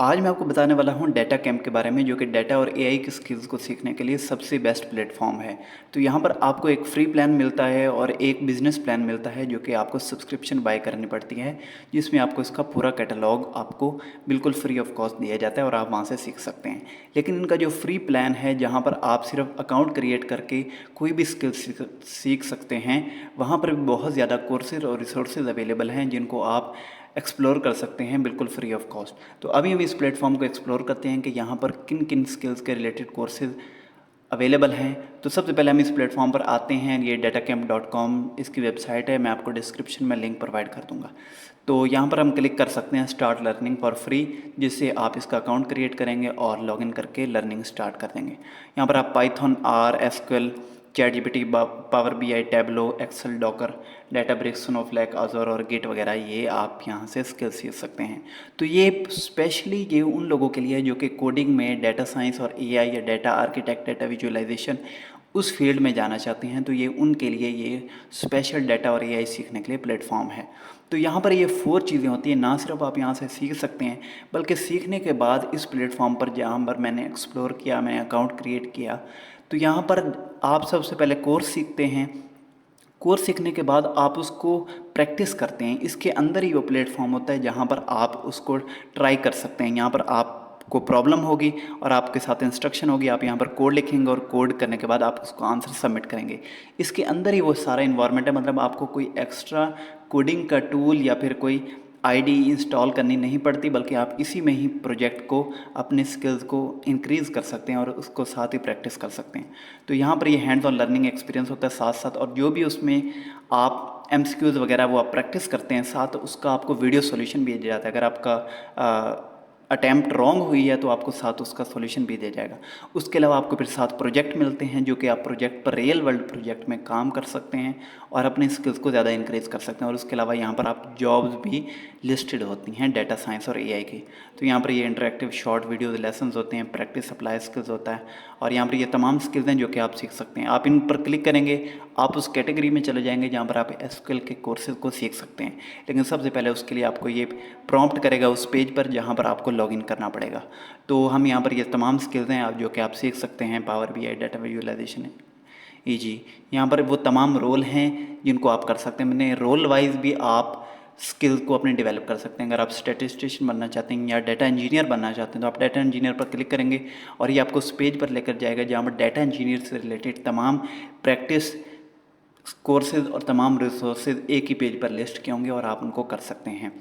आज मैं आपको बताने वाला हूँ डेटा कैंप के बारे में, जो कि डेटा और एआई की स्किल्स को सीखने के लिए सबसे बेस्ट प्लेटफॉर्म है। तो यहाँ पर आपको एक फ्री प्लान मिलता है और एक बिजनेस प्लान मिलता है, जो कि आपको सब्सक्रिप्शन बाय करनी पड़ती है, जिसमें आपको इसका पूरा कैटलॉग आपको बिल्कुल फ्री ऑफ कॉस्ट दिया जाता है और आप वहाँ से सीख सकते हैं। लेकिन इनका जो फ्री प्लान है, जहाँ पर आप सिर्फ अकाउंट क्रिएट करके कोई भी स्किल सीख सकते हैं, वहाँ पर भी बहुत ज़्यादा कोर्सेज और रिसोर्सेज अवेलेबल हैं, जिनको आप एक्सप्लोर कर सकते हैं बिल्कुल फ्री ऑफ कॉस्ट। तो अभी हम इस प्लेटफॉर्म को एक्सप्लोर करते हैं कि यहाँ पर किन किन स्किल्स के रिलेटेड कोर्सेज अवेलेबल हैं। तो सबसे पहले हम इस प्लेटफॉर्म पर आते हैं। ये datacamp.com इसकी वेबसाइट है, मैं आपको डिस्क्रिप्शन में लिंक प्रोवाइड कर दूंगा। तो यहाँ पर हम क्लिक कर सकते हैं स्टार्ट लर्निंग फॉर फ्री, जिससे आप इसका अकाउंट क्रिएट करेंगे और लॉगिन करके लर्निंग स्टार्ट कर देंगे। यहाँ पर आप Python, R, SQL, ChatGPT, Power BI, Tableau, Excel, Docker, Databricks, Snowflake, Azure और गिट वगैरह, ये आप यहाँ से स्किल सीख सकते हैं। तो ये स्पेशली ये उन लोगों के लिए है जो कि कोडिंग में, डेटा साइंस और एआई या डेटा आर्किटेक्ट, डेटा विजुअलाइजेशन उस फील्ड में जाना चाहते हैं। तो ये उनके लिए ये स्पेशल डेटा और एआई सीखने के लिए प्लेटफॉर्म है। तो यहाँ पर ये 4 चीज़ें होती हैं। ना सिर्फ आप यहाँ से सीख सकते हैं, बल्कि सीखने के बाद इस प्लेटफॉर्म पर जहाँ पर मैंने एक्सप्लोर किया, मैंने अकाउंट क्रिएट किया, तो यहाँ पर आप सबसे पहले कोर्स सीखते हैं। कोर्स सीखने के बाद आप उसको प्रैक्टिस करते हैं। इसके अंदर ही वो प्लेटफॉर्म होता है जहाँ पर आप उसको ट्राई कर सकते हैं। यहाँ पर आपको प्रॉब्लम होगी और आपके साथ इंस्ट्रक्शन होगी, आप यहाँ पर कोड लिखेंगे और कोड करने के बाद आप उसको आंसर सबमिट करेंगे। इसके अंदर ही वो सारा इन्वायरमेंट है, मतलब आपको कोई एक्स्ट्रा कोडिंग का टूल या फिर कोई आईडी इंस्टॉल करनी नहीं पड़ती, बल्कि आप इसी में ही प्रोजेक्ट को, अपने स्किल्स को इंक्रीज़ कर सकते हैं और उसको साथ ही प्रैक्टिस कर सकते हैं। तो यहाँ पर ये हैंड्स ऑन लर्निंग एक्सपीरियंस होता है साथ साथ, और जो भी उसमें आप एमसीक्यूज़ वगैरह वो आप प्रैक्टिस करते हैं, साथ उसका आपको वीडियो सॉल्यूशन भी दिया जाता है। अगर आपका अटैम्प्ट रॉन्ग हुई है तो आपको साथ उसका सॉल्यूशन भी दिया जाएगा। उसके अलावा आपको फिर साथ प्रोजेक्ट मिलते हैं, जो कि आप प्रोजेक्ट पर, रियल वर्ल्ड प्रोजेक्ट में काम कर सकते हैं और अपने स्किल्स को ज़्यादा इंक्रीज़ कर सकते हैं। और उसके अलावा यहाँ पर आप जॉब्स भी लिस्टेड होती हैं डेटा साइंस और एआई की। तो यहाँ पर ये इंटरेक्टिव शॉर्ट वीडियोज लेसन्स होते हैं, प्रैक्टिस अप्लाई स्किल्स होता है, और यहाँ पर ये तमाम स्किल्स हैं जो कि आप सीख सकते हैं। आप इन पर क्लिक करेंगे, आप उस कैटेगरी में चले जाएंगे जहाँ पर आप एसक्यूएल के कोर्सेज को सीख सकते हैं। लेकिन सबसे पहले उसके लिए आपको ये प्रॉम्प्ट करेगा उस पेज पर, जहाँ पर आपको लॉगिन करना पड़ेगा। तो हम यहाँ पर ये तमाम स्किल्स हैं आप जो कि आप सीख सकते हैं। पावर बीआई, डाटा विजुअलाइजेशन है, ईजी, यहाँ पर वो तमाम रोल हैं जिनको आप कर सकते हैं। मैंने रोल वाइज भी आप स्किल को अपने डेवलप कर सकते हैं। अगर आप स्टैटिस्टिशियन बनना चाहते हैं या डाटा इंजीनियर बनना चाहते हैं, तो आप डाटा इंजीनियर पर क्लिक करेंगे और ये आपको उस पेज पर लेकर जाएगा जहाँ पर डाटा इंजीनियर से रिलेटेड तमाम प्रैक्टिस कोर्सेज और तमाम रिसोर्सेज एक ही पेज पर लिस्ट किए होंगे और आप उनको कर सकते हैं।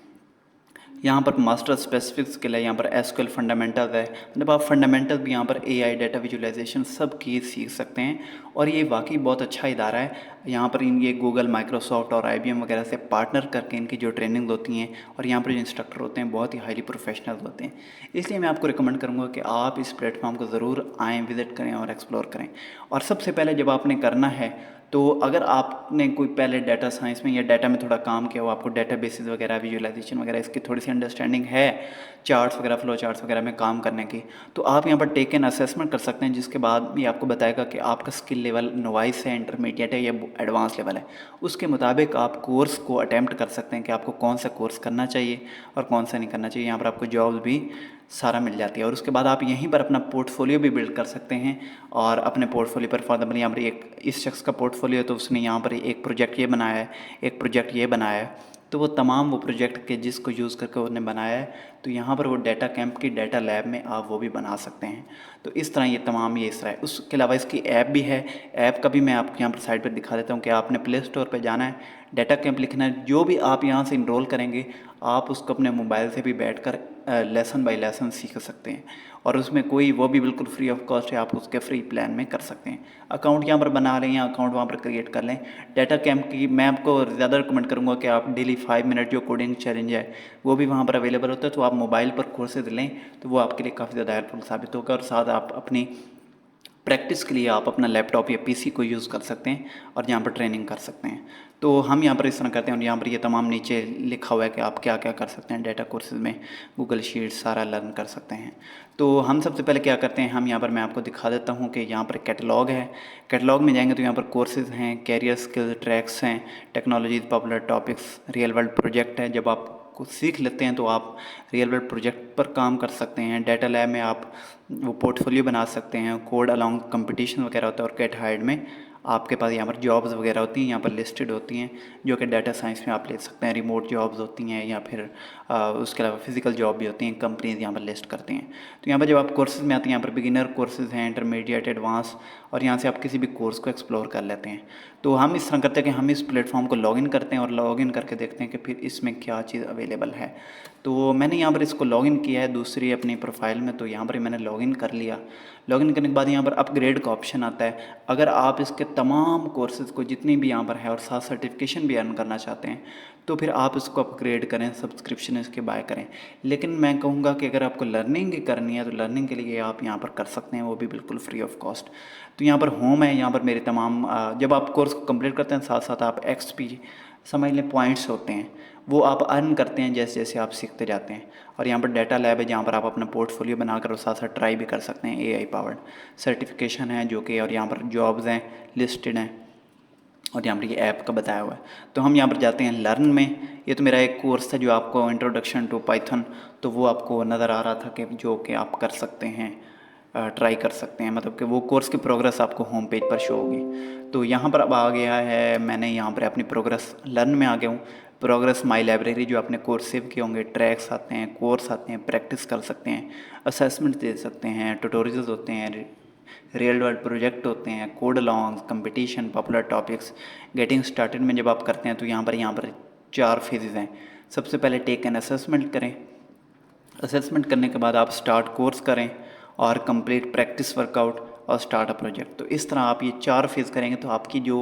यहाँ पर मास्टर स्पेसिफिक स्किल है, यहाँ पर एसक्यूएल फंडामेंटल्स है, मतलब आप फंडामेंटल्स भी यहाँ पर एआई, डाटा विजुअलाइजेशन सब की सीख सकते हैं। और ये वाकई बहुत अच्छा इदारा है। यहाँ पर ये गूगल, माइक्रोसॉफ्ट और आईबीएम वगैरह से पार्टनर करके इनकी जो ट्रेनिंग होती हैं, और यहाँ पर जो इंस्ट्रक्टर होते हैं बहुत ही हाईली प्रोफेशनल होते हैं। इसलिए मैं आपको रिकमेंड करूँगा कि आप इस प्लेटफॉर्म को ज़रूर आएँ, विज़िट करें और एक्सप्लोर करें। और सबसे पहले जब आपने करना है, तो अगर आपने कोई पहले डाटा साइंस में या डाटा में थोड़ा काम किया हो, आपको डाटा बेसिस वगैरह, विजुअलाइजेशन वगैरह इसकी थोड़ी सी अंडरस्टैंडिंग है, चार्ट्स वगैरह, फ्लो चार्ट्स वगैरह में काम करने की, तो आप यहाँ पर टेक एन असेसमेंट कर सकते हैं, जिसके बाद भी आपको बताएगा कि आपका स्किल लेवल नोवाइस है, इंटरमीडिएट है या एडवांस लेवल है। उसके मुताबिक आप कोर्स को अटैम्प्ट कर सकते हैं कि आपको कौन सा कोर्स करना चाहिए और कौन सा नहीं करना चाहिए। यहाँ पर आपको जॉब्स भी सारा मिल जाती है। और उसके बाद आप यहीं पर अपना पोर्टफोलियो भी बिल्ड कर सकते हैं। और अपने पोर्टफोलियो पर, फॉर एग्जाम्पल यहाँ पर एक इस शख्स का पोर्टफोलियो है, तो उसने यहाँ पर एक प्रोजेक्ट ये बनाया है, एक प्रोजेक्ट ये बनाया है, तो वो तमाम वो प्रोजेक्ट के जिसको यूज़ करके उन्होंने बनाया है, तो यहाँ पर वो डाटा कैंप की डाटा लैब में आप वो भी बना सकते हैं। तो इस तरह ये तमाम ये इस तरह है। उसके अलावा इसकी ऐप भी है। ऐप का भी मैं आपको यहाँ पर साइड पर दिखा देता हूँ कि आपने प्ले स्टोर पर जाना है, डाटा कैंप लिखना है, जो भी आप यहाँ से इनरोल करेंगे आप उसको अपने मोबाइल से भी बैठकर लेसन बाय लेसन सीख सकते हैं। और उसमें कोई, वो भी बिल्कुल फ्री ऑफ कॉस्ट है, आप उसके फ्री प्लान में कर सकते हैं। अकाउंट यहाँ पर बना रहे हैं, अकाउंट वहाँ पर क्रिएट कर लें। डाटा कैंप की मैं आपको ज़्यादा रिकमेंड करूँगा कि आप डेली 5 मिनट जो कोडिंग चैलेंज है वो भी वहाँ पर अवेलेबल होता है, तो आप मोबाइल पर कोर्सेज लें, तो वो आपके लिए काफ़ी ज़्यादा हेल्पफुल साबित होगा। और साथ आप अपनी प्रैक्टिस के लिए आप अपना लैपटॉप या पीसी को यूज़ कर सकते हैं और यहाँ पर ट्रेनिंग कर सकते हैं। तो हम यहाँ पर इस तरह करते हैं, और यहाँ पर ये तमाम नीचे लिखा हुआ है कि आप क्या क्या कर सकते हैं डेटा कोर्सेज में। गूगल शीट सारा लर्न कर सकते हैं। तो हम सबसे पहले क्या करते हैं, हम यहाँ पर मैं आपको दिखा देता हूँ कि यहाँ पर कैटलॉग है। कैटलॉग में जाएंगे तो यहाँ पर कोर्सेज़ हैं, कैरियर स्किल ट्रैक्स हैं, technologies, popular topics, real world project है। जब आप को सीख लेते हैं तो आप रियल वर्ल्ड प्रोजेक्ट पर काम कर सकते हैं। डाटा लैब में आप वो पोर्टफोलियो बना सकते हैं, कोड अलॉन्ग कंपटीशन वगैरह होता है, और गेट हायर्ड में आपके पास यहाँ पर जॉब्स वगैरह होती हैं, यहाँ पर लिस्टेड होती हैं, जो कि डाटा साइंस में आप ले सकते हैं। रिमोट जॉब्स होती हैं या फिर उसके अलावा फिजिकल जॉब भी होती हैं, कंपनीज यहाँ पर लिस्ट करती हैं। तो यहाँ पर जब आप कोर्सेज में आते हैं, यहाँ पर बिगिनर कोर्सेज हैं, इंटरमीडिएट, एडवांस, और यहाँ से आप किसी भी कोर्स को एक्सप्लोर कर लेते हैं। तो हम इस तरह करते हैं कि हम इस प्लेटफॉर्म को लॉगिन करते हैं और लॉगिन करके देखते हैं कि फिर इसमें क्या चीज़ अवेलेबल है। तो मैंने यहाँ पर इसको लॉगिन किया है दूसरी अपनी प्रोफाइल में, तो यहाँ पर मैंने लॉगिन कर लिया। लॉगिन करने के बाद यहाँ पर अपग्रेड का ऑप्शन आता है। अगर आप इसके तमाम कोर्सेज़ को जितनी भी यहाँ पर है और साथ सर्टिफिकेशन भी अर्न करना चाहते हैं तो फिर आप इसको अपग्रेड करें, सब्सक्रिप्शन इसके बाय करें। लेकिन मैं कहूँगा कि अगर आपको लर्निंग करनी है तो लर्निंग के लिए आप यहाँ पर कर सकते हैं, वो भी बिल्कुल फ्री ऑफ कॉस्ट। तो यहाँ पर होम है, यहाँ पर मेरे तमाम जब आप कोर्स को कंप्लीट करते हैं साथ साथ आप XP समझ लें पॉइंट्स होते हैं, वो आप अर्न करते हैं जैसे जैसे आप सीखते जाते हैं। और यहाँ पर डाटा लैब है जहाँ पर आप अपना पोर्टफोलियो बनाकर और साथ साथ ट्राई भी कर सकते हैं। AI पावर्ड सर्टिफिकेशन है जो कि, और यहाँ पर जॉब्स हैं लिस्टेड हैं, और यहाँ पर ये ऐप का बताया हुआ है। तो हम यहाँ पर जाते हैं लर्न में। ये तो मेरा एक कोर्स था जो आपको इंट्रोडक्शन टू पाइथन, तो वो आपको नज़र आ रहा था कि जो कि आप कर सकते हैं, ट्राई कर सकते हैं, मतलब कि वो कोर्स की प्रोग्रेस आपको होम पेज पर शो होगी। तो यहाँ पर अब आ गया है, मैंने यहाँ पर अपनी प्रोग्रेस लर्न में आ गया हूँ। प्रोग्रेस माई लाइब्रेरी जो आपने कोर्स सेव किए होंगे, ट्रैक्स आते हैं, कोर्स आते हैं, प्रैक्टिस कर सकते हैं, असेसमेंट दे सकते हैं, ट्यूटोरियल्स होते हैं, रियल वर्ल्ड प्रोजेक्ट होते हैं, code along, competition, popular topics. Getting started में जब आप करते हैं तो यहाँ पर 4 फेजेज़ हैं। सबसे पहले टेक एन असेसमेंट करें, असेसमेंट करने के बाद आप स्टार्ट कोर्स करें और कंप्लीट प्रैक्टिस वर्कआउट और स्टार्ट अ प्रोजेक्ट। तो इस तरह आप ये 4 फेज़ करेंगे तो आपकी जो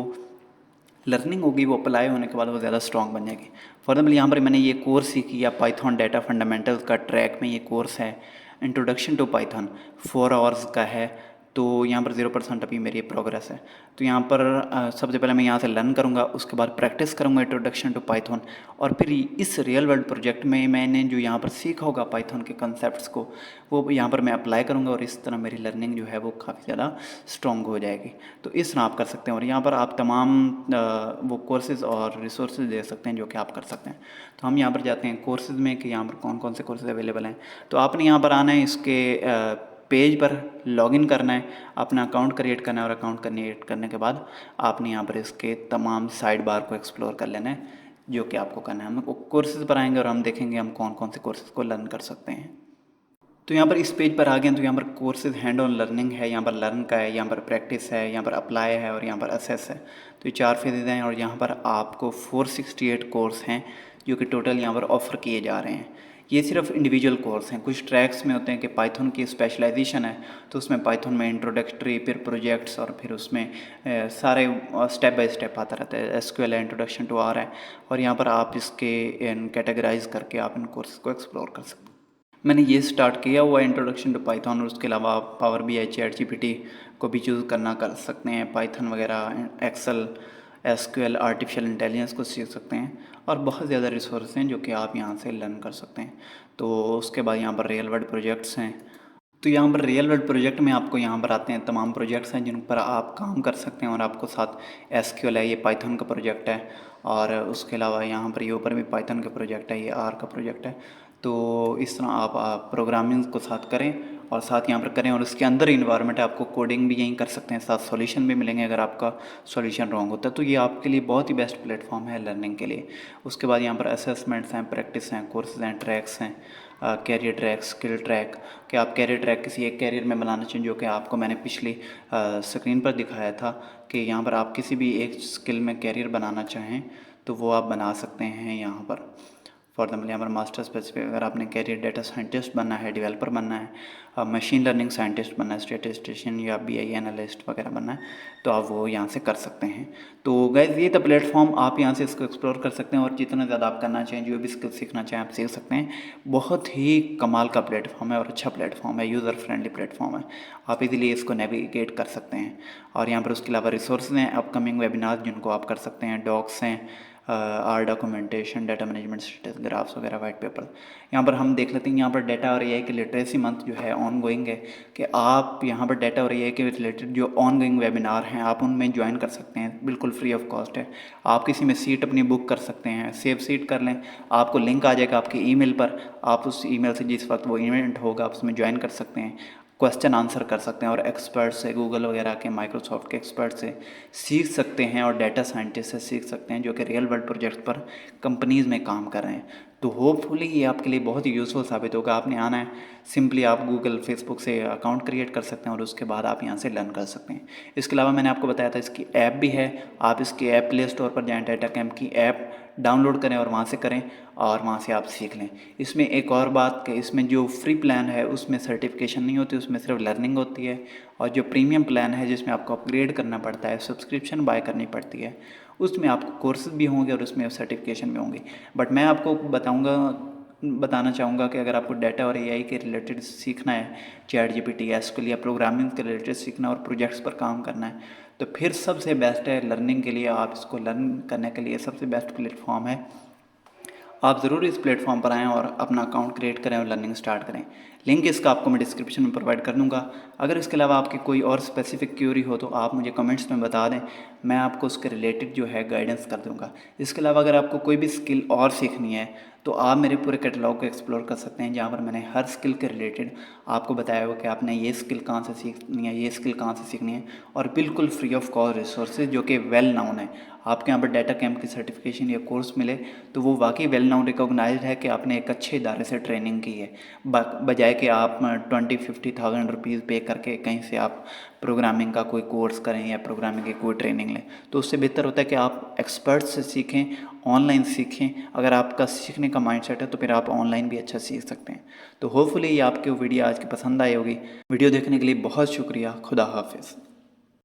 लर्निंग होगी वो अप्लाई होने के बाद वो ज़्यादा स्ट्रॉन्ग बन जाएगी। फॉर एग्जाम्पल यहाँ पर मैंने ये कोर्स ही किया, पाइथन डाटा फंडामेंटल्स का ट्रैक में ये कोर्स है, इंट्रोडक्शन टू पाइथन 4 आवर्स का है। तो यहाँ पर 0% अभी मेरी प्रोग्रेस है। तो यहाँ पर सबसे पहले मैं यहाँ से लर्न करूँगा, उसके बाद प्रैक्टिस करूँगा इंट्रोडक्शन टू पाइथन, और फिर इस रियल वर्ल्ड प्रोजेक्ट में मैंने जो यहाँ पर सीखा होगा पाइथन के कंसेप्ट्स को वो यहाँ पर मैं अप्लाई करूँगा, और इस तरह मेरी लर्निंग जो है वो काफ़ी ज़्यादा स्ट्रॉन्ग हो जाएगी। तो इस तरह आप कर सकते हैं, और यहाँ पर आप तमाम वो कोर्सेज़ और रिसोर्सेज दे सकते हैं जो कि आप कर सकते हैं। तो हम यहाँ पर जाते हैं कोर्सेज़ में कि यहाँ पर कौन कौन से कोर्सेज़ अवेलेबल हैं। तो आपने यहाँ पर आना है, इसके पेज पर लॉगिन करना है, अपना अकाउंट क्रिएट करना है, और अकाउंट क्रिएट करने के बाद आपने यहाँ पर इसके तमाम साइड बार को एक्सप्लोर कर लेना है जो कि आपको करना है। हम कोर्सेज़ पर आएंगे और हम देखेंगे हम कौन कौन से कोर्सेज़ को लर्न कर सकते हैं। तो यहाँ पर इस पेज पर आ गए तो यहाँ पर कोर्सेज हैंड ऑन लर्निंग है, यहाँ पर लर्न का है, यहाँ पर प्रैक्टिस है, यहाँ पर अप्लाई है, और यहाँ पर असेस है। तो ये 4 फेजेज़ हैं, और यहाँ पर आपको 468 कोर्स हैं जो कि टोटल यहाँ पर ऑफ़र किए जा रहे हैं। ये सिर्फ इंडिविजुअल कोर्स हैं। कुछ ट्रैक्स में होते हैं कि पाइथन की स्पेशलाइजेशन है तो उसमें पाइथन में इंट्रोडक्टरी, फिर प्रोजेक्ट्स, और फिर उसमें सारे स्टेप बाय स्टेप आता रहता है। SQL है, इंट्रोडक्शन टू R है, और यहाँ पर आप इसके कैटेगराइज करके आप इन कोर्स को एक्सप्लोर कर सकते हैं। मैंने ये स्टार्ट किया हुआ इंट्रोडक्शन टू पाइथन, और उसके अलावा पावर BI, ChatGPT को भी चूज़ करना कर सकते हैं, पाइथन वगैरह, एक्सेल, SQL, आर्टिफिशियल इंटेलिजेंस को सीख सकते हैं, और बहुत ज़्यादा रिसोर्स हैं जो कि आप यहाँ से लर्न कर सकते हैं। तो उसके बाद यहाँ पर रियल वर्ल्ड प्रोजेक्ट्स हैं। तो यहाँ पर रियल वर्ल्ड प्रोजेक्ट में आपको यहाँ पर आते हैं तमाम प्रोजेक्ट्स हैं जिन पर आप काम कर सकते हैं, और आपको साथ SQL है, ये पाइथन का प्रोजेक्ट है, और उसके अलावा यहाँ पर ये ऊपर भी पाइथन का प्रोजेक्ट है, ये R का प्रोजेक्ट है। तो इस तरह आप प्रोग्रामिंग को साथ करें और साथ यहाँ पर करें, और उसके अंदर इन्वायरमेंट है, आपको कोडिंग भी यहीं कर सकते हैं, साथ सॉल्यूशन भी मिलेंगे अगर आपका सॉल्यूशन रॉन्ग होता है। तो ये आपके लिए बहुत ही बेस्ट प्लेटफॉर्म है लर्निंग के लिए। उसके बाद यहाँ पर असेसमेंट्स हैं, प्रैक्टिस हैं, कोर्सेज हैं, ट्रैक्स हैं, कैरियर ट्रैक, स्किल ट्रैक, कि आप कैरियर ट्रैक किसी एक कैरियर में बनाना चाहिए, जो कि आपको मैंने पिछली स्क्रीन पर दिखाया था कि यहाँ पर आप किसी भी एक स्किल में कैरियर बनाना चाहें तो वो आप बना सकते हैं। यहाँ पर फॉर एग्जाम्पल यहाँ पर मास्टर स्पेसिफिक अगर आपने कैरियर डेटा साइंटिस्ट बनना है, डेवलपर बनना है, मशीन लर्निंग साइंटिस्ट बनना है, स्टैटिस्टिशियन या BI एनालिस्ट वगैरह बनना है, तो आप वो यहाँ से कर सकते हैं। तो गाइस ये था प्लेटफॉर्म, आप यहाँ से इसको एक्सप्लोर कर सकते हैं, और जितना ज़्यादा आप करना चाहें, जो भी स्किल सीखना चाहें आप सीख सकते हैं। बहुत ही कमाल का प्लेटफॉर्म है और अच्छा प्लेटफॉर्म है, यूज़र फ्रेंडली प्लेटफॉर्म है, आप इजीली इसको नेविगेट कर सकते हैं। और यहाँ पर उसके अलावा रिसोर्स हैं, अपकमिंग वेबिनार जिनको आप कर सकते हैं, डॉक्स हैं, or documentation, data management status, graphs वगैरह, वाइट पेपर। यहाँ पर हम देख लेते हैं, यहाँ पर डाटा और एआई के लिटरेसी मंथ जो है ऑन गोइंग है कि आप यहाँ पर डाटा और एआई के रिलेटेड जो ऑन गोइंग वेबिनार हैं आप उनमें ज्वाइन कर सकते हैं, बिल्कुल फ्री ऑफ कॉस्ट है। आप किसी में सीट अपनी बुक कर सकते हैं, सेव सीट कर लें, आपको लिंक आ जाएगा आपके ईमेल पर, आप उस ईमेल से जिस वक्त वो इवेंट होगा आप उसमें ज्वाइन कर सकते हैं, क्वेश्चन आंसर कर सकते हैं और एक्सपर्ट से, गूगल वगैरह के, माइक्रोसॉफ्ट के एक्सपर्ट से सीख सकते हैं और डाटा साइंटिस्ट से सीख सकते हैं जो कि रियल वर्ल्ड प्रोजेक्ट पर कंपनीज़ में काम कर रहे हैं। तो होपफुली ये आपके लिए बहुत ही यूज़फुल साबित होगा। आपने आना है, सिंपली आप गूगल, फेसबुक से अकाउंट क्रिएट कर सकते हैं और उसके बाद आप यहाँ से लर्न कर सकते हैं। इसके अलावा मैंने आपको बताया था इसकी ऐप भी है, आप इसकी ऐप प्ले स्टोर पर जाएँ, डाटा कैम्प की ऐप डाउनलोड करें और वहाँ से करें और वहाँ से आप सीख लें। इसमें एक और बात कि इसमें जो फ्री प्लान है उसमें सर्टिफिकेशन नहीं होती, उसमें सिर्फ लर्निंग होती है, और जो प्रीमियम प्लान है जिसमें आपको अपग्रेड करना पड़ता है, सब्सक्रिप्शन बाय करनी पड़ती है, उसमें आपको कोर्सेज भी होंगे और उसमें सर्टिफिकेशन भी होंगे। बट मैं आपको बताना चाहूँगा कि अगर आपको डाटा और एआई के रिलेटेड सीखना है, चैट जीपीटी, एसक्यूएल या प्रोग्रामिंग के रिलेटेड सीखना और प्रोजेक्ट्स पर काम करना है, तो फिर सबसे बेस्ट है लर्निंग के लिए, आप इसको लर्न करने के लिए सबसे बेस्ट प्लेटफॉर्म है। आप ज़रूर इस प्लेटफॉर्म पर आएँ और अपना अकाउंट क्रिएट करें और लर्निंग स्टार्ट करें। लिंक इसका आपको मैं डिस्क्रिप्शन में प्रोवाइड कर दूँगा। अगर इसके अलावा आपकी कोई और स्पेसिफिक क्यूरी हो तो आप मुझे कमेंट्स में बता दें, मैं आपको उसके रिलेटेड जो है गाइडेंस कर दूँगा। इसके अलावा अगर आपको कोई भी स्किल और सीखनी है तो आप मेरे पूरे कैटलॉग को एक्सप्लोर कर सकते हैं, जहाँ पर मैंने हर स्किल के रिलेटेड आपको बताया हुआ कि आपने ये स्किल कहाँ से सीखनी है, ये स्किल कहाँ से सीखनी है, और बिल्कुल फ्री ऑफ कॉस्ट रिसोर्सेज जो कि वेल नाउन है। आपके यहाँ पर डाटा कैम्प की सर्टिफिकेशन या कोर्स मिले तो वो वाकई वेल नाउन, रिकॉग्नाइज्ड है कि आपने एक अच्छे इदारे से ट्रेनिंग की है, बजाय कि आप 20-50,000 रुपीज़ पे करके कहीं से आप प्रोग्रामिंग का कोई कोर्स करें या प्रोग्रामिंग की कोई ट्रेनिंग लें। तो उससे बेहतर होता है कि आप एक्सपर्ट से सीखें, ऑनलाइन सीखें। अगर आपका सीखने का माइंडसेट है तो फिर आप ऑनलाइन भी अच्छा सीख सकते हैं। तो होपफुली ये आपकी वीडियो आज की पसंद आई होगी। वीडियो देखने के लिए बहुत शुक्रिया। खुदा हाफिज़।